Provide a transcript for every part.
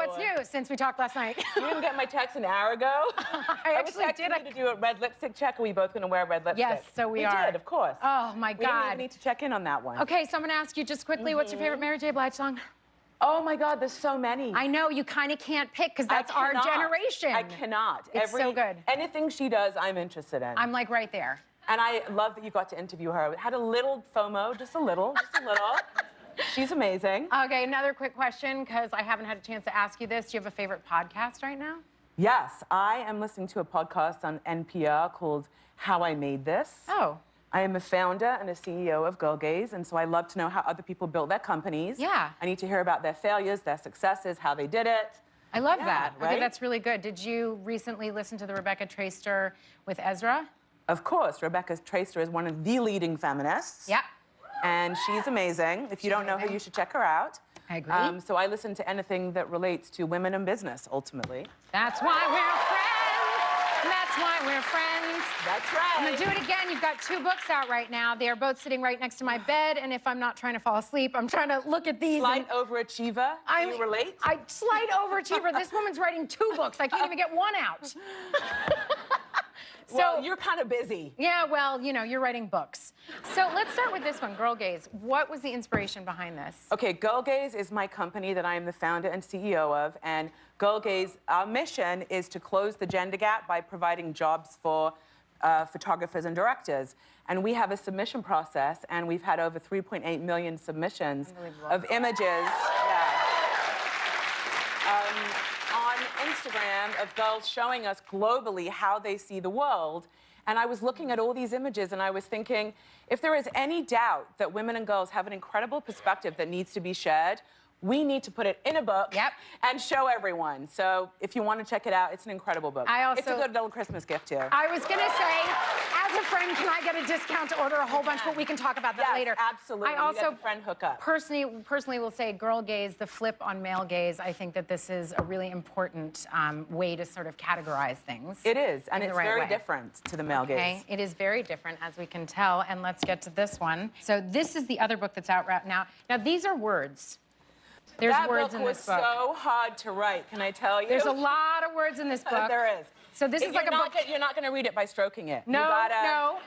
what's new since we talked last night? You didn't get my text an hour ago? I actually did. to do a red lipstick check. Are we both going to wear red lipstick? Yes, so we are. We did, of course. Oh, my God. We didn't even need to check in on that one. Okay, so I'm going to ask you just quickly, what's your favorite Mary J. Blige song? Oh, my God, there's so many. I know, you kind of can't pick because that's our generation. I cannot. It's so good. Anything she does, I'm interested in. I'm like right there. And I love that you got to interview her. Had a little FOMO, just a little. She's amazing. Okay, another quick question, because I haven't had a chance to ask you this. Do you have a favorite podcast right now? Yes, I am listening to a podcast on NPR called How I Made This. Oh. I am a founder and a CEO of Girl Gaze, and so I love to know how other people built their companies. Yeah. I need to hear about their failures, their successes, how they did it. I love that. Right? Okay, that's really good. Did you recently listen to the Rebecca Traister with Ezra? Of course. Rebecca Traister is one of the leading feminists. Yeah. And she's amazing. If you don't know her, you should check her out. I agree. So I listen to anything that relates to women in business, ultimately. That's why we're friends. That's why we're friends. That's right. I'm gonna do it again. You've got 2 books out right now. They are both sitting right next to my bed, and if I'm not trying to fall asleep, I'm trying to look at these. Slight overachiever. Do you relate? Slight overachiever. This woman's writing 2 books. I can't even get one out. Well, you're kind of busy. Yeah, well, you know, you're writing books. So let's start with this one, Girl Gaze. What was the inspiration behind this? Okay, Girl Gaze is my company that I am the founder and CEO of, and Girl Gaze, our mission is to close the gender gap by providing jobs for photographers and directors. And we have a submission process, and we've had over 3.8 million submissions of images. On Instagram of girls showing us globally how they see the world. And I was looking at all these images and I was thinking, if there is any doubt that women and girls have an incredible perspective that needs to be shared, we need to put it in a book and show everyone. So if you want to check it out, it's an incredible book. It's a good little Christmas gift, too. I was going to say, as a friend, can I get a discount to order a whole bunch? But we can talk about that later. Absolutely. I also, friend hookup. Personally will say Girl Gaze, the flip on male gaze. I think that this is a really important way to sort of categorize things. It is, and it's very different to the male gaze. Okay, it is very different, as we can tell. And let's get to this one. So this is the other book that's out right now. Now, these are words. There's words in this book. That book was so hard to write, can I tell you? There's a lot of words in this book. There is. So this is like a book. You're not going to read it by stroking it. No, no.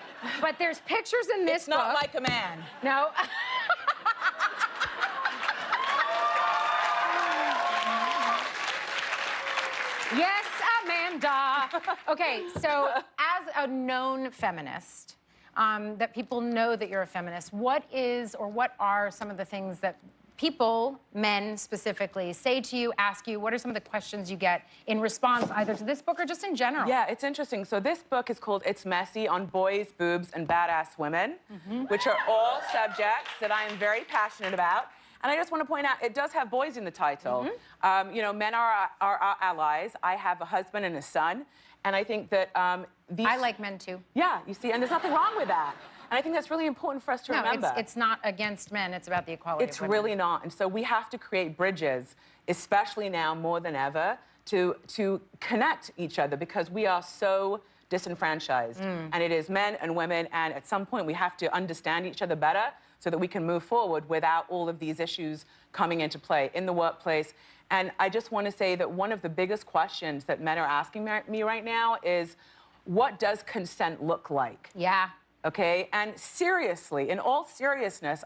But there's pictures in this book. It's not like a man. No. Yes, Amanda. Okay, so as a known feminist, that people know that you're a feminist, what are some of the things that people, men specifically, say to you, ask you? What are some of the questions you get in response either to this book or just in general? Yeah, it's interesting. So this book is called It's Messy on Boys, Boobs, and Badass Women, which are all subjects that I am very passionate about. And I just want to point out, it does have boys in the title. You know, men are our allies. I have a husband and a son. And I think that these... I like men, too. Yeah, you see, and there's nothing wrong with that. And I think that's really important for us to remember. No, it's not against men. It's about the equality of women. It's really not. And so we have to create bridges, especially now more than ever, to connect each other because we are so disenfranchised. And it is men and women, and at some point we have to understand each other better so that we can move forward without all of these issues coming into play in the workplace. And I just want to say that one of the biggest questions that men are asking me right now is, what does consent look like? Yeah. Okay, and seriously, in all seriousness,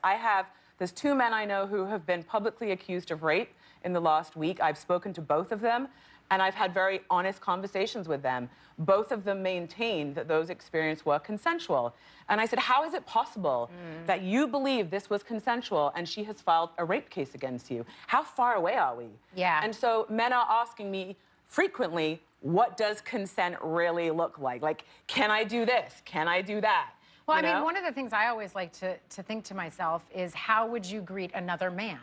there's 2 men I know who have been publicly accused of rape in the last week. I've spoken to both of them, and I've had very honest conversations with them. Both of them maintain that those experiences were consensual. And I said, how is it possible that you believe this was consensual and she has filed a rape case against you? How far away are we? Yeah. And so men are asking me frequently, what does consent really look like? Like, can I do this? Can I do that? Well, I mean, one of the things I always like to think to myself is, how would you greet another man?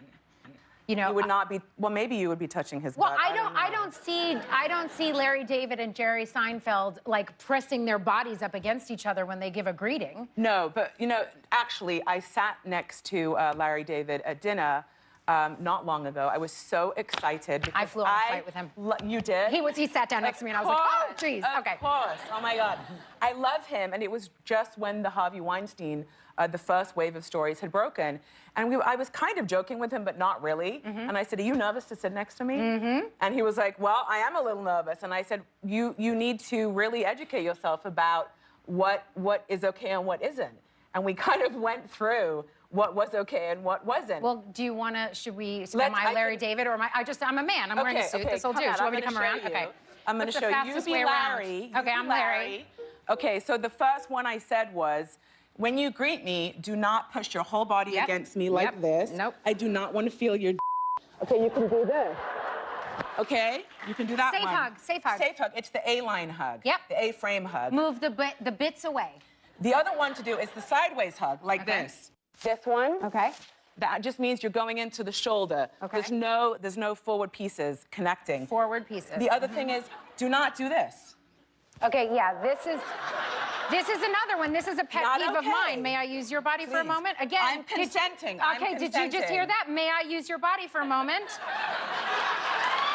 You know, you would not be. Well, maybe you would be touching his butt. Well, I don't see Larry David and Jerry Seinfeld like pressing their bodies up against each other when they give a greeting. No, but you know, actually, I sat next to Larry David at dinner not long ago. I was so excited. I flew on a flight with him. You did? He sat down next to me and I was like, oh, geez, okay. Of course, oh my God. I love him, and it was just when the Harvey Weinstein, the first wave of stories had broken. And I was kind of joking with him, but not really. And I said, are you nervous to sit next to me? And he was like, well, I am a little nervous. And I said, you need to really educate yourself about what is okay and what isn't. And we kind of went through what was okay and what wasn't. Well, do you want to, am I Larry David or am I'm a man. I'm wearing a suit. Okay, This will do. Do you want me to come around? You. Okay. I'm going to show you. You be Larry. Okay, I'm Larry. Okay, so the first one I said was, when you greet me, do not push your whole body against me like this. Nope. I do not want to feel your Okay, you can do this. Okay, you can do that Safe one. hug, safe hug. Safe hug. It's the A-line hug. Yep. The A-frame hug. Move the bits away. The other one to do is the sideways hug, like this. This one. Okay. That just means you're going into the shoulder. Okay. There's no forward pieces connecting. Forward pieces. The other thing is, do not do this. Okay, yeah, this is another one. This is a pet Not peeve of okay. mine. May I use your body for a Please. moment? Again. I'm consenting. Okay, did you just hear that? May I use your body for a moment?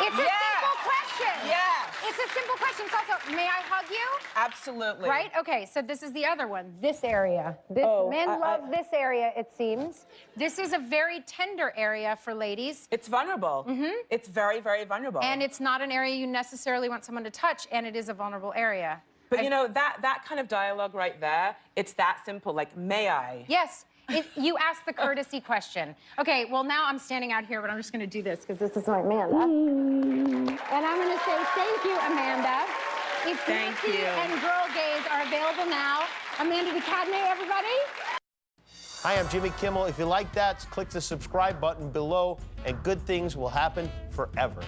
It's a simple question. Yes. It's a simple question. It's also, may I hug you? Absolutely. Right? Okay, so this is the other one. This area. Men love this area, it seems. This is a very tender area for ladies. It's vulnerable. It's very, very vulnerable. And it's not an area you necessarily want someone to touch, and it is a vulnerable area. But you know, that kind of dialogue right there, it's that simple, like, may I? Yes. You asked the courtesy question. Okay, well, now I'm standing out here, but I'm just going to do this because this is my Amanda. And I'm going to say thank you, Amanda. If Nancy and Girl Gaze are available now. Amanda the Cadenet, everybody. Hi, I'm Jimmy Kimmel. If you like that, click the subscribe button below, and good things will happen forever.